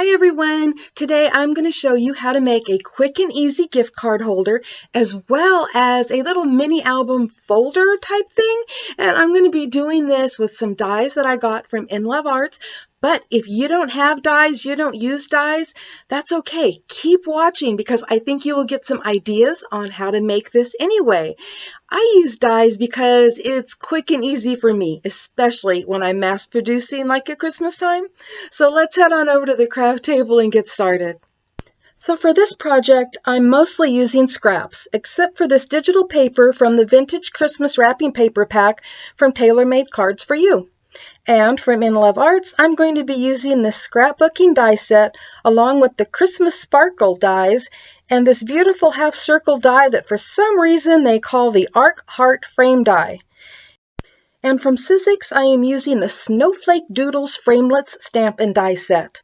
Hi everyone! Today I'm going to show you how to make a quick and easy gift card holder as well as a little mini album folder type thing. And I'm going to be doing this with some dies that I got from In Love Arts. But if you don't have dies, you don't use dies, that's okay. Keep watching because I think you will get some ideas on how to make this anyway. I use dies because it's quick and easy for me, especially when I'm mass producing like at Christmas time. So let's head on over to the craft table and get started. So for this project, I'm mostly using scraps, except for this digital paper from the vintage Christmas wrapping paper pack from Tailor Made Cards for You. And from In Love Arts, I'm going to be using this scrapbooking die set along with the Christmas Sparkle dies and this beautiful half circle die that for some reason they call the Arc Heart Frame die. And from Sizzix, I am using the Snowflake Doodles Framelets stamp and die set.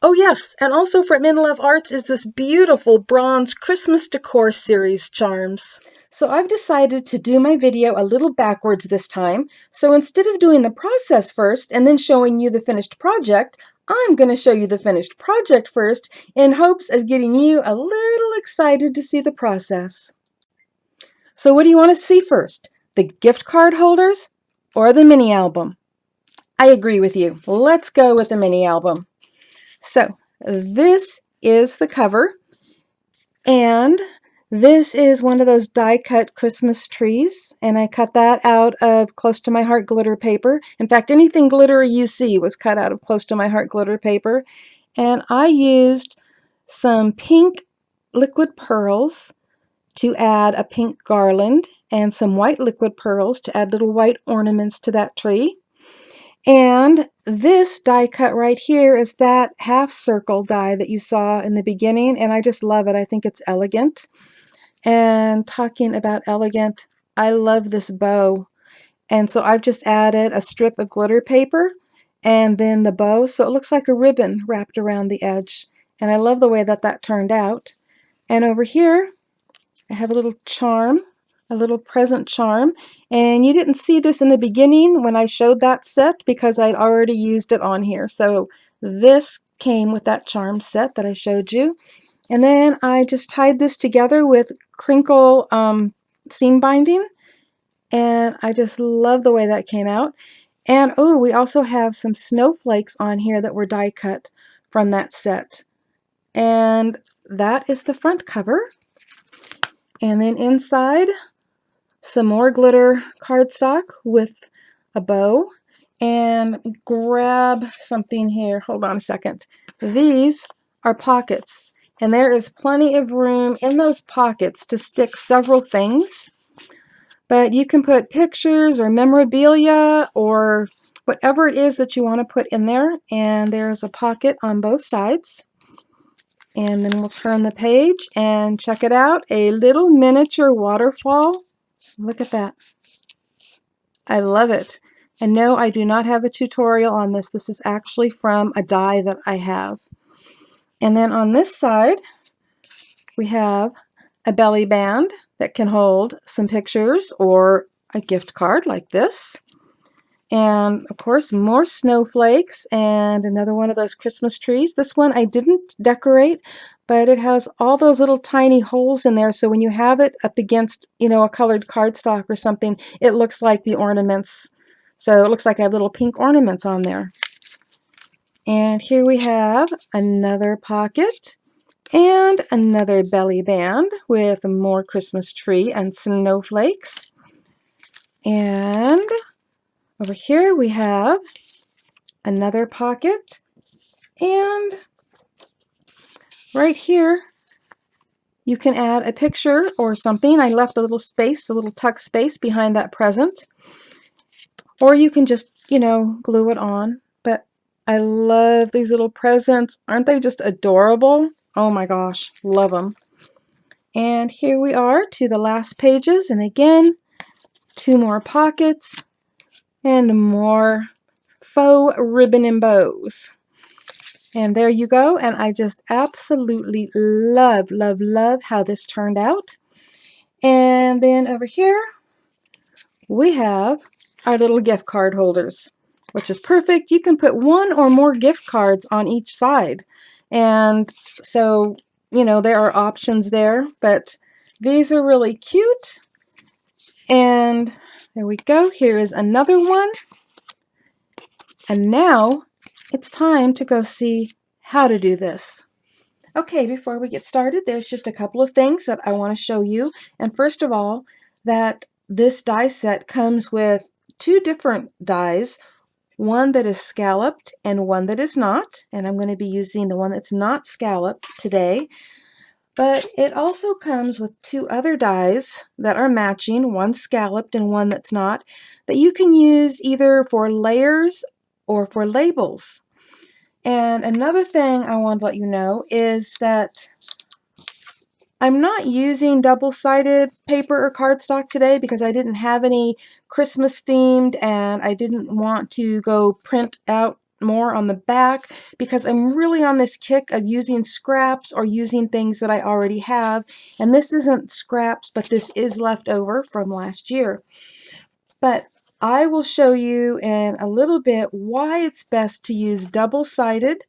Oh yes, and also from In Love Arts is this beautiful bronze Christmas decor series charms. So I've decided to do my video a little backwards this time. So instead of doing the process first and then showing you the finished project, I'm going to show you the finished project first in hopes of getting you a little excited to see the process. So what do you want to see first? The gift card holders or the mini album? I agree with you. Let's go with the mini album. So this is the cover, and this is one of those die-cut Christmas trees, and I cut that out of Close to My Heart glitter paper. In fact, anything glittery you see was cut out of Close to My Heart glitter paper. And I used some pink liquid pearls to add a pink garland and some white liquid pearls to add little white ornaments to that tree. And this die cut right here is that half circle die that you saw in the beginning, and I just love it. I think it's elegant. And talking about elegant, I love this bow. And so I've just added a strip of glitter paper and then the bow, so it looks like a ribbon wrapped around the edge. And I love the way that that turned out. And over here, I have a little charm, a little present charm. And you didn't see this in the beginning when I showed that set because I'd already used it on here. So this came with that charm set that I showed you. And then I just tied this together with crinkle seam binding. And I just love the way that came out. And oh, we also have some snowflakes on here that were die cut from that set. And that is the front cover. And then inside, some more glitter cardstock with a bow. And grab something here. Hold on a second. These are pockets. And there is plenty of room in those pockets to stick several things. But you can put pictures or memorabilia or whatever it is that you want to put in there. And there's a pocket on both sides. And then we'll turn the page and check it out. A little miniature waterfall. Look at that. I love it. And no, I do not have a tutorial on this. This is actually from a die that I have. And then on this side, we have a belly band that can hold some pictures or a gift card like this. And of course, more snowflakes and another one of those Christmas trees. This one I didn't decorate, but it has all those little tiny holes in there. So when you have it up against, a colored cardstock or something, it looks like the ornaments. So it looks like I have little pink ornaments on there. And here we have another pocket and another belly band with more Christmas tree and snowflakes. And over here we have another pocket, and right here you can add a picture or something. I left a little space, a little tuck space behind that present, or you can just, glue it on. But I love these little presents. Aren't they just adorable? Oh my gosh, love them. And here we are to the last pages, and again, 2 more pockets and more faux ribbon and bows. And there you go. And I just absolutely love, love, love how this turned out. And then over here, we have our little gift card holders, which is perfect. You can put 1 or more gift cards on each side. And so, you know, there are options there, but these are really cute. And there we go. Here is another one. And now it's time to go see how to do this. Okay, before we get started, there's just a couple of things that I want to show you. And first of all, that this die set comes with two different dies, one that is scalloped and one that is not. And I'm going to be using the one that's not scalloped today. But it also comes with two other dies that are matching, one scalloped and one that's not, that you can use either for layers or for labels. And another thing I want to let you know is that I'm not using double-sided paper or cardstock today because I didn't have any Christmas themed, and I didn't want to go print out more on the back because I'm really on this kick of using scraps or using things that I already have. And this isn't scraps, but this is leftover from last year. But I will show you in a little bit why it's best to use double-sided,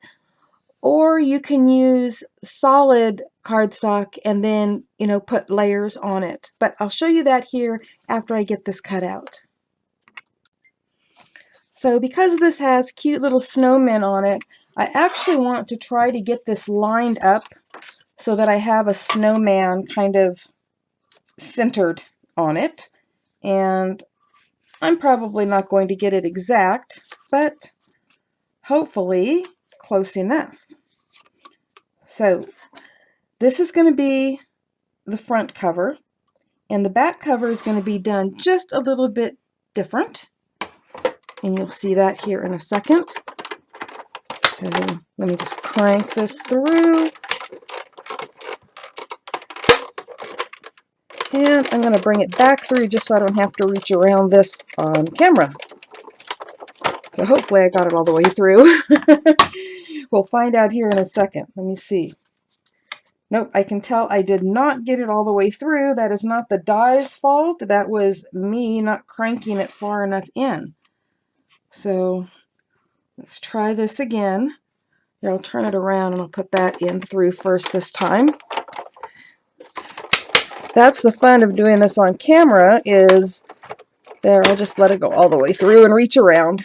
or you can use solid cardstock and then, you know, put layers on it. But I'll show you that here after I get this cut out. So because this has cute little snowmen on it, I actually want to try to get this lined up so that I have a snowman kind of centered on it. And I'm probably not going to get it exact, but hopefully close enough. So this is going to be the front cover, and the back cover is going to be done just a little bit different, and you'll see that here in a second. So let me just crank this through, and I'm going to bring it back through just so I don't have to reach around this on camera. So hopefully I got it all the way through. We'll find out here in a second. Let me see. Nope, I can tell I did not get it all the way through. That is not the die's fault. That was me not cranking it far enough in. So let's try this again. Here, I'll turn it around and I'll put that in through first this time. That's the fun of doing this on camera, is there, I'll just let it go all the way through and reach around.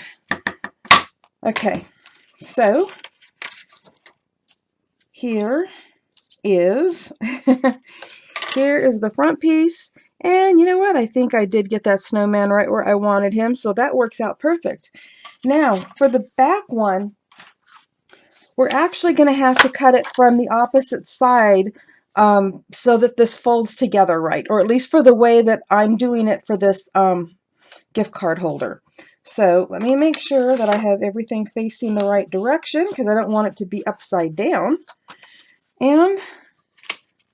Okay, so here is here is the front piece, and you know what, I think I did get that snowman right where I wanted him, so that works out perfect. Now for the back one, we're actually going to have to cut it from the opposite side so that this folds together right, or at least for the way that I'm doing it for this gift card holder. So let me make sure that I have everything facing the right direction because I don't want it to be upside down. And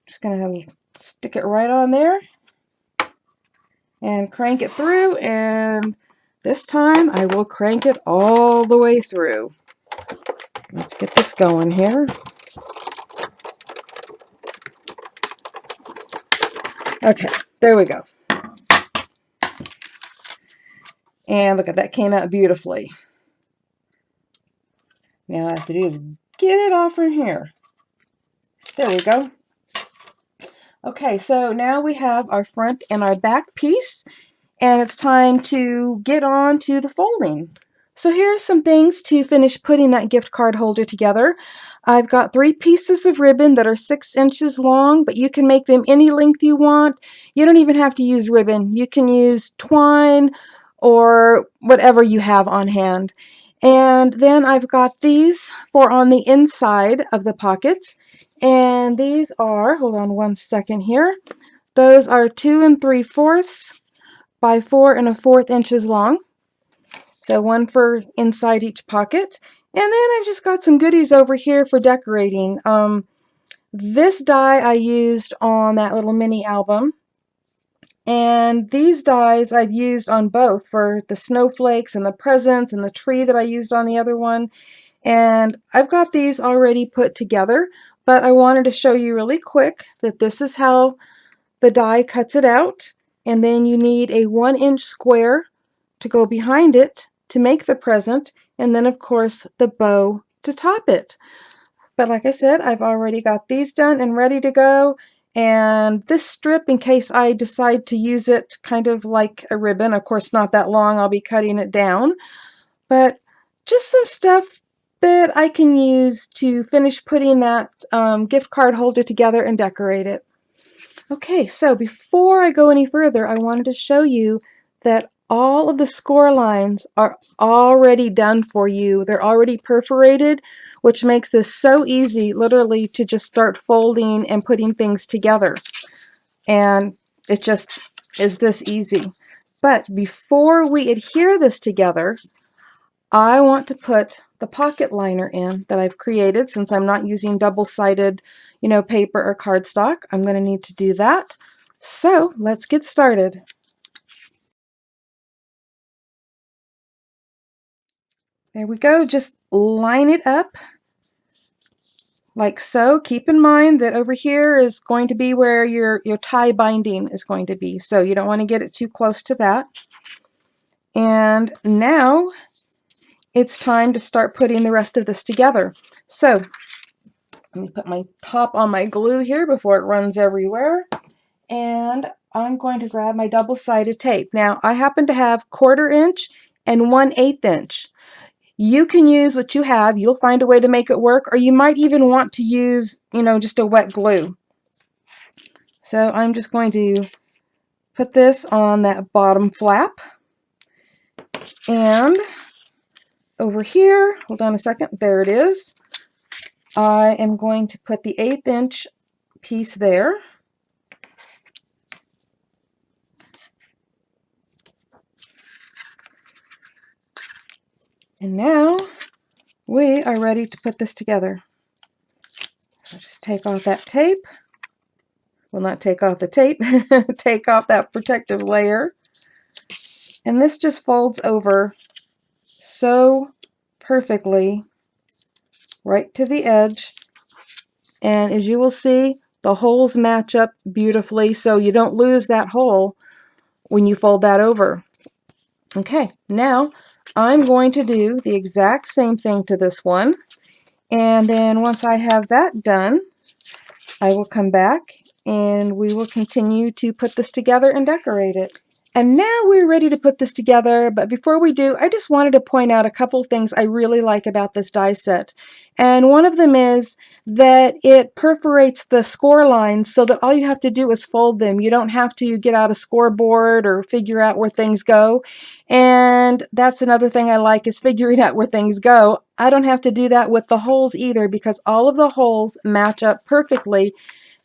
just going to stick it right on there and crank it through, and this time I will crank it all the way through. Let's get this going here. Okay, there we go. And look at that, came out beautifully. Now all I have to do is get it off from here. There we go. Okay, so now we have our front and our back piece, and it's time to get on to the folding. So here are some things to finish putting that gift card holder together. I've got 3 pieces of ribbon that are 6 inches long, but you can make them any length you want. You don't even have to use ribbon. You can use twine or whatever you have on hand. And then I've got these for on the inside of the pockets. And these are, hold on one second here, those are 2 3/4 by 4 1/4 inches long. So one for inside each pocket. And then I've just got some goodies over here for decorating. This die I used on that little mini album. And these dies I've used on both for the snowflakes and the presents and the tree that I used on the other one. And I've got these already put together, but I wanted to show you really quick that this is how the die cuts it out. And then you need a 1-inch square to go behind it to make the present, and then of course the bow to top it. But like I said, I've already got these done and ready to go. And this strip, in case I decide to use it kind of like a ribbon, of course not that long, I'll be cutting it down. But just some stuff that I can use to finish putting that gift card holder together and decorate it. Okay, so before I go any further, I wanted to show you that all of the score lines are already done for you. They're already perforated, which makes this so easy, literally, to just start folding and putting things together. And it just is this easy. But before we adhere this together, I want to put the pocket liner in that I've created. Since I'm not using double-sided, paper or cardstock, I'm going to need to do that. So let's get started. There we go. Just line it up like so. Keep in mind that over here is going to be where your tie binding is going to be. So you don't want to get it too close to that. And now it's time to start putting the rest of this together. So let me put my top on my glue here before it runs everywhere. And I'm going to grab my double-sided tape. Now, I happen to have 1/4 inch and 1/8 inch. You can use what you have. You'll find a way to make it work, or you might even want to use, just a wet glue. So I'm just going to put this on that bottom flap. And over here, hold on a second, there it is. I am going to put the 1/8 inch piece there. And now we are ready to put this together. So just take off that tape. Well, not take off the tape, take off that protective layer. And this just folds over so perfectly right to the edge. And as you will see, the holes match up beautifully, so you don't lose that hole when you fold that over. Okay, now I'm going to do the exact same thing to this one. And then once I have that done, I will come back and we will continue to put this together and decorate it. And now we're ready to put this together, but before we do, I just wanted to point out a couple things I really like about this die set. And one of them is that it perforates the score lines so that all you have to do is fold them. You don't have to get out a scoreboard or figure out where things go. And that's another thing I like, is figuring out where things go. I don't have to do that with the holes either, because all of the holes match up perfectly,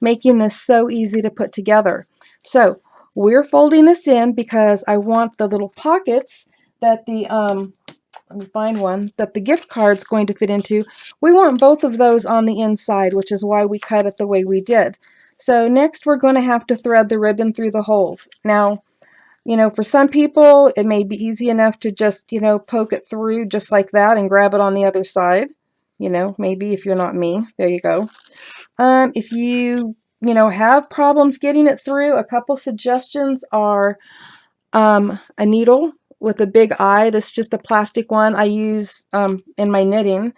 making this so easy to put together. So we're folding this in because I want the little pockets that the, let me find one, that the gift card's going to fit into. We want both of those on the inside, which is why we cut it the way we did. So next we're going to have to thread the ribbon through the holes. Now, for some people, it may be easy enough to just, poke it through just like that and grab it on the other side. Maybe if you're not me, there you go. If you have problems getting it through, a couple suggestions are a needle with a big eye. This is just a plastic one I use in my knitting.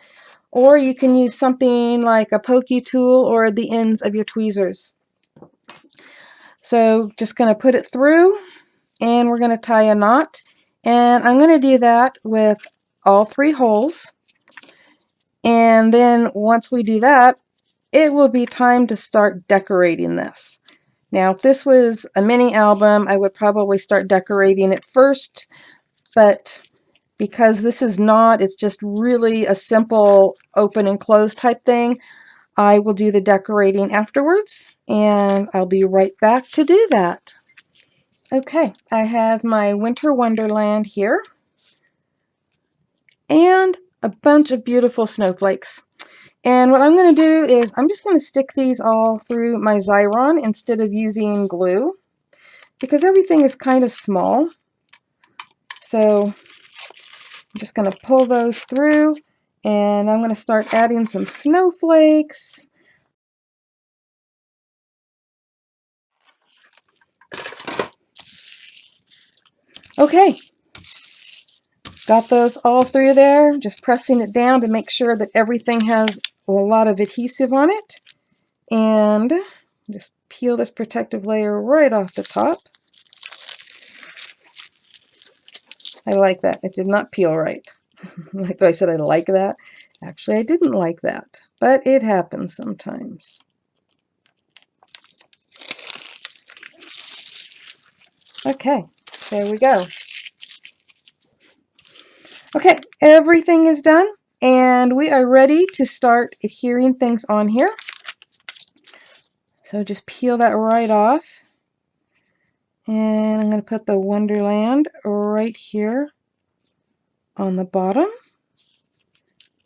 Or you can use something like a pokey tool or the ends of your tweezers. So just going to put it through and we're going to tie a knot. And I'm going to do that with all 3 holes. And then once we do that, it will be time to start decorating this. Now, if this was a mini album, I would probably start decorating it first, but because this is not, it's just really a simple open and close type thing, I will do the decorating afterwards, and I'll be right back to do that. Okay, I have my Winter Wonderland here, and a bunch of beautiful snowflakes. And what I'm going to do is I'm just going to stick these all through my Xyron instead of using glue, because everything is kind of small. So I'm just going to pull those through, and I'm going to start adding some snowflakes. Okay, got those all through there, just pressing it down to make sure that everything has a lot of adhesive on it. And just peel this protective layer right off the top. I like that. It did not peel right. Like I said, I like that. Actually, I didn't like that, but it happens sometimes. Okay, there we go. Okay, everything is done, and we are ready to start adhering things on here. So just peel that right off. And I'm going to put the Wonderland right here on the bottom.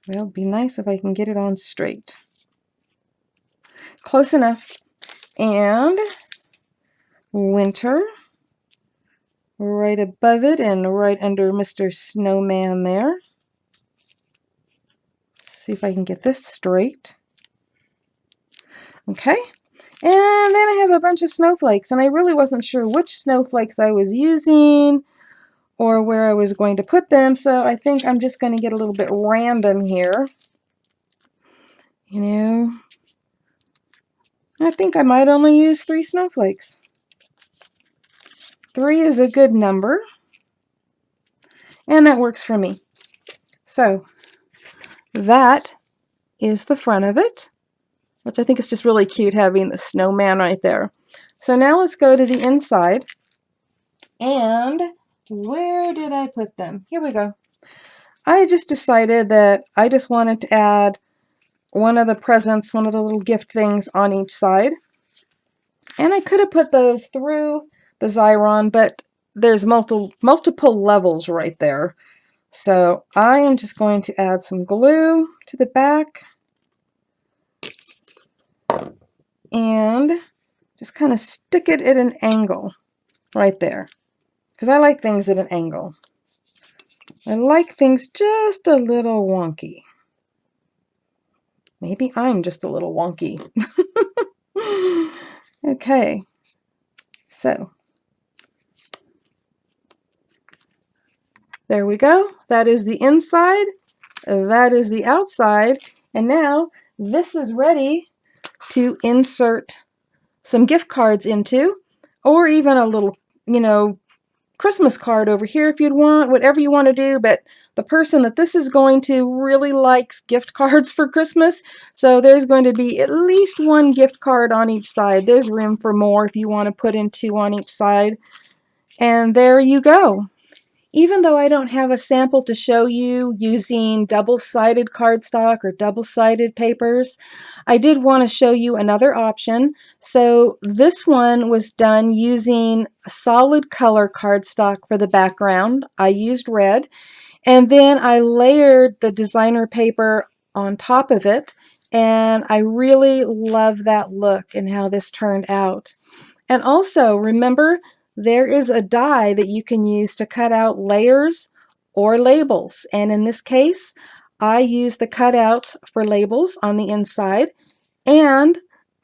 Well, it'd be nice if I can get it on straight. Close enough. And Winter right above it and right under Mr. Snowman there. Let's see if I can get this straight. Okay. And then I have a bunch of snowflakes, and I really wasn't sure which snowflakes I was using or where I was going to put them, so I think I'm just going to get a little bit random here. You know, I think I might only use 3 snowflakes. 3 is a good number, and that works for me. So that is the front of it, which I think is just really cute having the snowman right there. So now let's go to the inside. And where did I put them? Here we go. I just decided that I just wanted to add one of the presents, one of the little gift things on each side. And I could have put those through the Xyron, but there's multiple levels right there. So I am just going to add some glue to the back and just kind of stick it at an angle right there, because I like things at an angle. I like things just a little wonky. Maybe I'm just a little wonky. Okay, so there we go. That is the inside. That is the outside. And now this is ready to insert some gift cards into, or even a little, Christmas card over here if you'd want, whatever you want to do. But the person that this is going to really likes gift cards for Christmas. So there's going to be at least 1 gift card on each side. There's room for more if you want to put in 2 on each side. And there you go. Even though I don't have a sample to show you using double-sided cardstock or double-sided papers, I did want to show you another option. So this one was done using solid color cardstock for the background. I used red, and then I layered the designer paper on top of it, and I really love that look and how this turned out. And also, remember, there is a die that you can use to cut out layers or labels. And in this case, I use the cutouts for labels on the inside. And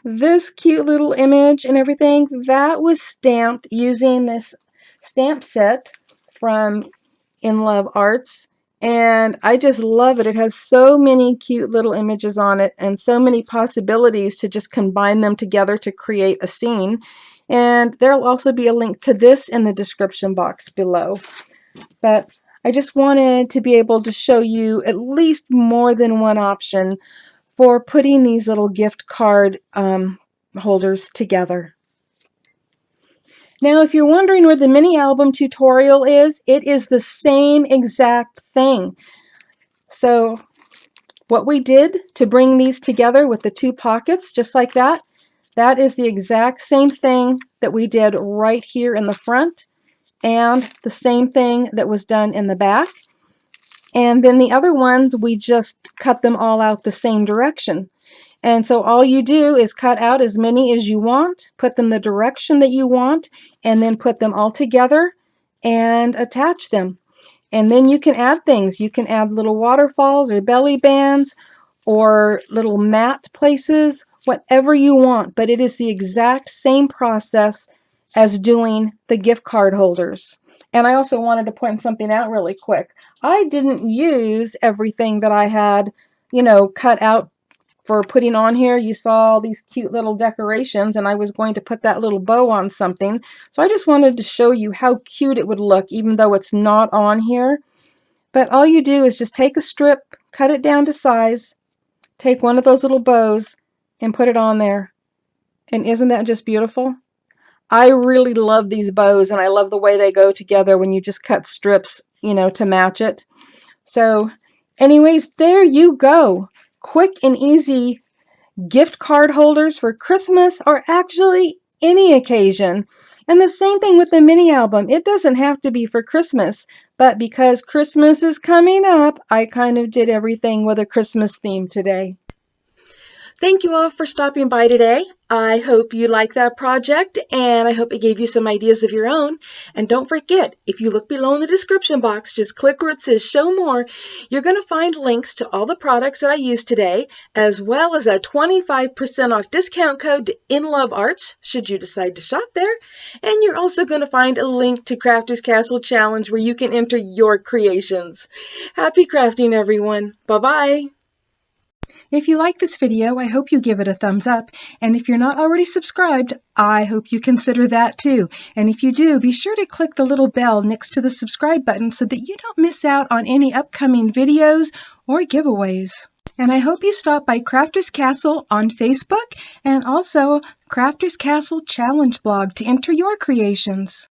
this cute little image and everything, that was stamped using this stamp set from In Love Arts. And I just love it. It has so many cute little images on it and so many possibilities to just combine them together to create a scene. And there'll also be a link to this in the description box below. But I just wanted to be able to show you at least more than one option for putting these little gift card holders together. Now, if you're wondering where the mini album tutorial is, it is the same exact thing. So what we did to bring these together with the 2 pockets, just like that, that is the exact same thing that we did right here in the front, and the same thing that was done in the back. And then the other ones, we just cut them all out the same direction. And so all you do is cut out as many as you want, put them the direction that you want, and then put them all together and attach them. And then you can add things. You can add little waterfalls or belly bands or little mat places, whatever you want. But it is the exact same process as doing the gift card holders. And I also wanted to point something out really quick. I didn't use everything that I had, cut out for putting on here. You saw all these cute little decorations, and I was going to put that little bow on something. So I just wanted to show you how cute it would look, even though it's not on here. But all you do is just take a strip, cut it down to size, take one of those little bows, and put it on there. And isn't that just beautiful? I really love these bows, and I love the way they go together when you just cut strips, you know, to match it. So anyways, there you go. Quick and easy gift card holders for Christmas, or actually any occasion. And the same thing with the mini album. It doesn't have to be for Christmas, but because Christmas is coming up, I kind of did everything with a Christmas theme today. Thank you all for stopping by today. I hope you like that project, and I hope it gave you some ideas of your own. And don't forget, if you look below in the description box, just click where it says show more. You're going to find links to all the products that I used today, as well as a 25% off discount code to In Love Arts, should you decide to shop there. And you're also going to find a link to Crafter's Castle Challenge where you can enter your creations. Happy crafting, everyone. Bye-bye. If you like this video, I hope you give it a thumbs up. And if you're not already subscribed, I hope you consider that too. And if you do, be sure to click the little bell next to the subscribe button so that you don't miss out on any upcoming videos or giveaways. And I hope you stop by Crafter's Castle on Facebook and also Crafter's Castle Challenge blog to enter your creations.